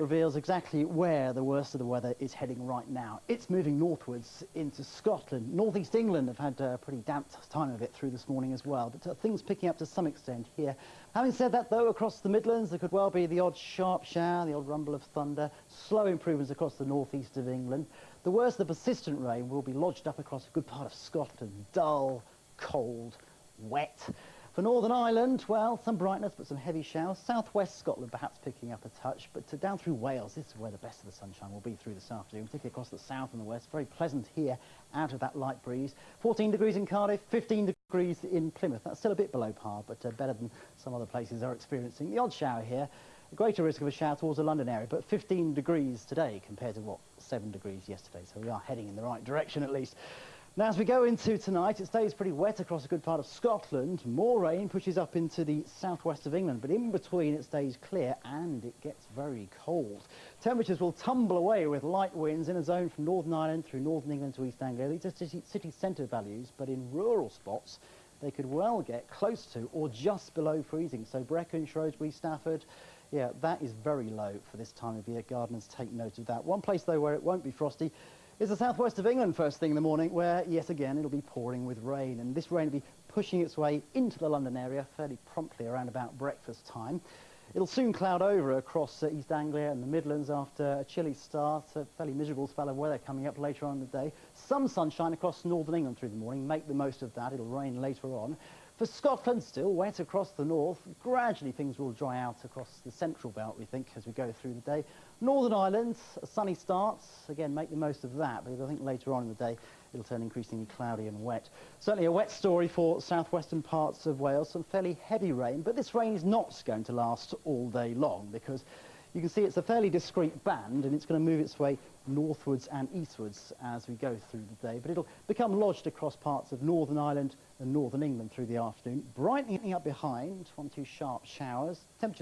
reveals exactly where the worst of the weather is heading right now. It's moving northwards into Scotland. Northeast England have had a pretty damp time of it through this morning as well, but things picking up to some extent here. Having said that, though, across the Midlands there could well be the odd sharp shower, the odd rumble of thunder, slow improvements across the northeast of England. The worst of the persistent rain will be lodged up across a good part of Scotland. Dull, cold, wet. For Northern Ireland, well, some brightness but some heavy showers. Southwest Scotland perhaps picking up a touch, but down through Wales, this is where the best of the sunshine will be through this afternoon, particularly across the south and the west. Very pleasant here out of that light breeze. 14 degrees in Cardiff, 15 degrees in Plymouth. That's still a bit below par, but better than some other places are experiencing. The odd shower here, a greater risk of a shower towards the London area, but 15 degrees today compared to, what, 7 degrees yesterday. So we are heading in the right direction at least. Now, as we go into tonight, it stays pretty wet across a good part of Scotland. More rain pushes up into the southwest of England, but in between it stays clear and it gets very cold. Temperatures will tumble away with light winds in a zone from Northern Ireland through Northern England to East Anglia. These are city centre values, but in rural spots, they could well get close to or just below freezing. So Brecon, Shrewsbury, Stafford, yeah, that is very low for this time of year. Gardeners take note of that. One place, though, where it won't be frosty is the southwest of England first thing in the morning, where, yet again, it'll be pouring with rain. And this rain will be pushing its way into the London area fairly promptly around about breakfast time. It'll soon cloud over across East Anglia and the Midlands after a chilly start, a fairly miserable spell of weather coming up later on in the day. Some sunshine across Northern England through the morning. Make the most of that. It'll rain later on. For Scotland, still wet across the north. Gradually, things will dry out across the central belt, we think, as we go through the day. Northern Ireland, a sunny start. Again, make the most of that, because I think later on in the day, it'll turn increasingly cloudy and wet. Certainly a wet story for southwestern parts of Wales. Some fairly heavy rain, but this rain is not going to last all day long, because you can see it's a fairly discrete band, and it's going to move its way northwards and eastwards as we go through the day. But it'll become lodged across parts of Northern Ireland and Northern England through the afternoon. Brightening up behind, 1 or 2 sharp showers. Temperatures